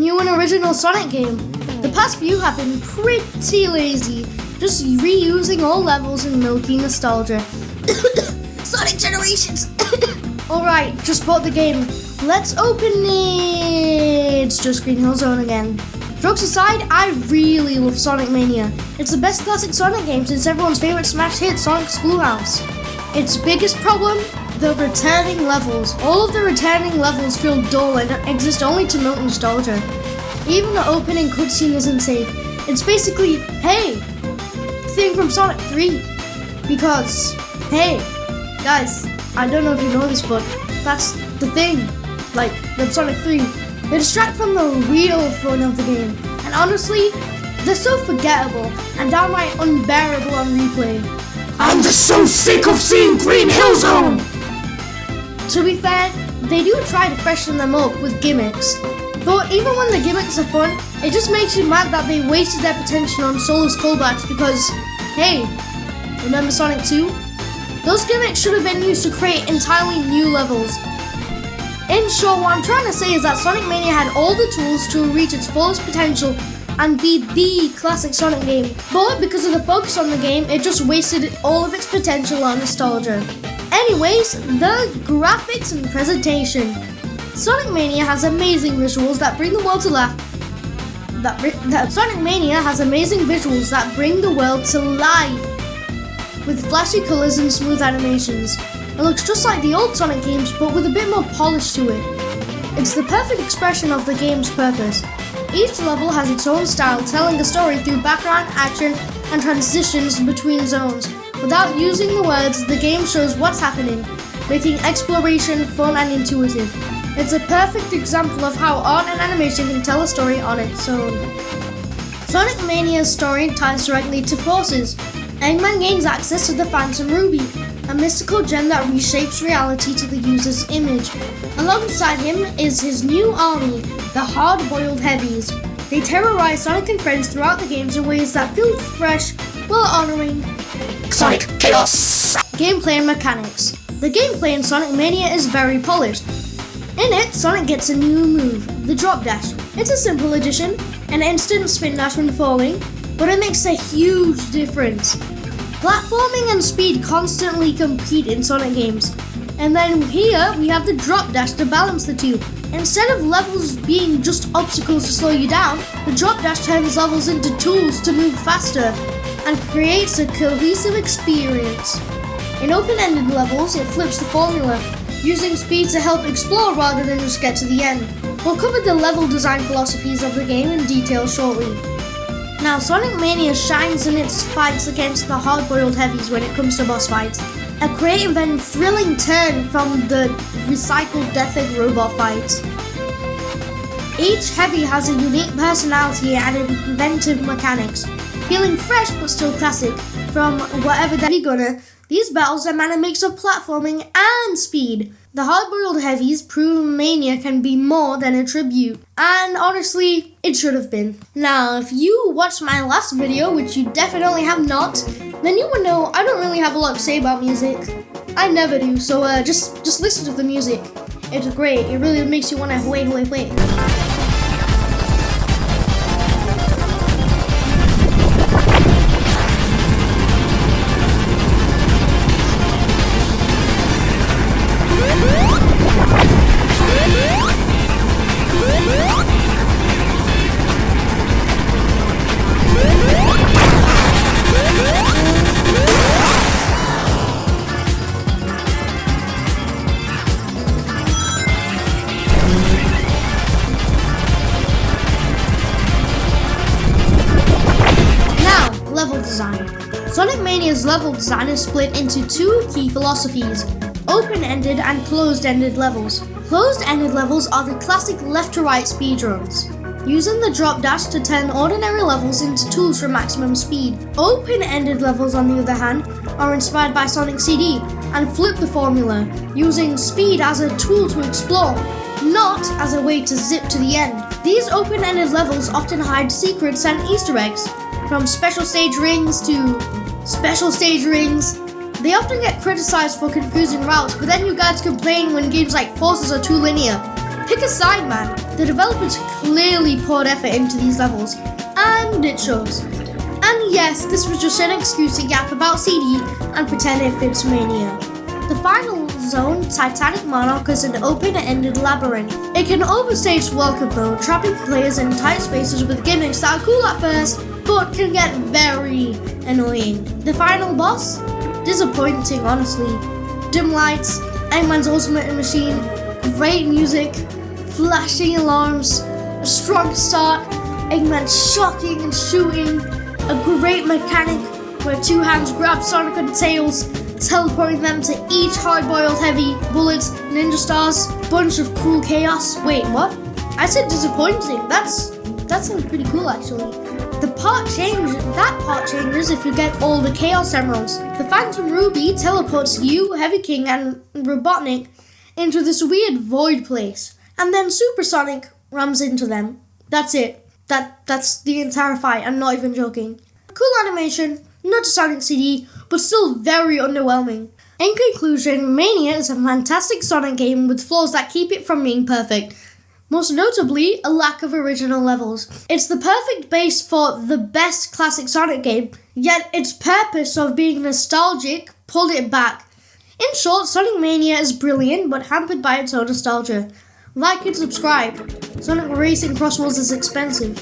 new and original Sonic game. The past few have been pretty lazy, just reusing old levels and milking nostalgia. Sonic Generations! Alright, just bought the game. Let's open it! It's just Green Hill Zone again. Jokes aside, I really love Sonic Mania. It's the best classic Sonic game since everyone's favourite smash hit, Sonic Schoolhouse. Its biggest problem? The returning levels. All of the returning levels feel dull and exist only to milk nostalgia. Even the opening cutscene isn't safe. It's basically, hey, thing from Sonic 3. Because, hey, guys, I don't know if you know this, but that's the thing. Like, with Sonic 3. They distract from the real fun of the game. And honestly, they're so forgettable and downright unbearable on replay. I'm just so sick of seeing Green Hill Zone! To be fair, they do try to freshen them up with gimmicks. But even when the gimmicks are fun, it just makes you mad that they wasted their potential on soulless callbacks because, hey, remember Sonic 2? Those gimmicks should have been used to create entirely new levels. In short, what I'm trying to say is that Sonic Mania had all the tools to reach its fullest potential and be the classic Sonic game. But because of the focus on the game, it just wasted all of its potential on nostalgia. Anyways, the graphics and presentation. Sonic Mania has amazing visuals that bring the world to life. Sonic Mania has amazing visuals that bring the world to life with flashy colors and smooth animations. It looks just like the old Sonic games, but with a bit more polish to it. It's the perfect expression of the game's purpose. Each level has its own style, telling a story through background, action, and transitions between zones. Without using the words, the game shows what's happening, making exploration fun and intuitive. It's a perfect example of how art and animation can tell a story on its own. Sonic Mania's story ties directly to Forces. Eggman gains access to the Phantom Ruby, a mystical gem that reshapes reality to the user's image. Alongside him is his new army, the Hard-Boiled Heavies. They terrorize Sonic and friends throughout the games in ways that feel fresh while honoring Sonic Chaos! Gameplay and mechanics. The gameplay in Sonic Mania is very polished. In it, Sonic gets a new move, the Dropdash. It's a simple addition, an instant spin dash when falling, but it makes a huge difference. Platforming and speed constantly compete in Sonic games. And then here we have the drop dash to balance the two. Instead of levels being just obstacles to slow you down, the drop dash turns levels into tools to move faster and creates a cohesive experience. In open-ended levels, it flips the formula, using speed to help explore rather than just get to the end. We'll cover the level design philosophies of the game in detail shortly. Now, Sonic Mania shines in its fights against the hard-boiled heavies when it comes to boss fights. A creative and thrilling turn from the recycled Death Egg robot fights. Each heavy has a unique personality and inventive mechanics, feeling fresh but still classic. From whatever they're gonna, these battles demand a mix of platforming and speed. The hard-boiled heavies prove Mania can be more than a tribute. And honestly, it should have been. Now, if you watched my last video, which you definitely have not, then you would know I don't really have a lot to say about music. I never do, so just listen to the music. It's great, it really makes you want to wait. Level design. Sonic Mania's level design is split into two key philosophies, open-ended and closed-ended levels. Closed-ended levels are the classic left-to-right speedruns, using the drop dash to turn ordinary levels into tools for maximum speed. Open-ended levels, on the other hand, are inspired by Sonic CD and flip the formula, using speed as a tool to explore, not as a way to zip to the end. These open-ended levels often hide secrets and Easter eggs, from special stage rings to special stage rings. They often get criticized for confusing routes, but then you guys complain when games like Forces are too linear. Pick a side, man. The developers clearly poured effort into these levels, and it shows. And yes, this was just an excuse to yap about CD and pretend it fits Mania. The final zone, Titanic Monarch, is an open-ended labyrinth. It can overstay its welcome though, trapping players in tight spaces with gimmicks that are cool at first, but can get very annoying. The final boss? Disappointing, honestly. Dim lights, Eggman's ultimate machine, great music, flashing alarms, a strong start, Eggman shocking and shooting, a great mechanic where two hands grab Sonic on the tails, teleporting them to each hard-boiled heavy, bullets, ninja stars, bunch of cool chaos. Wait, what? I said disappointing. That sounds pretty cool actually. That part changes if you get all the Chaos Emeralds. The Phantom Ruby teleports you, Heavy King, and Robotnik into this weird void place. And then Supersonic rams into them. That's it. That's the entire fight. I'm not even joking. Cool animation, not a Sonic CD, but still very underwhelming. In conclusion, Mania is a fantastic Sonic game with flaws that keep it from being perfect. Most notably, a lack of original levels. It's the perfect base for the best classic Sonic game, yet its purpose of being nostalgic pulled it back. In short, Sonic Mania is brilliant, but hampered by its own nostalgia. Like and subscribe. Sonic Racing Crossworlds is expensive.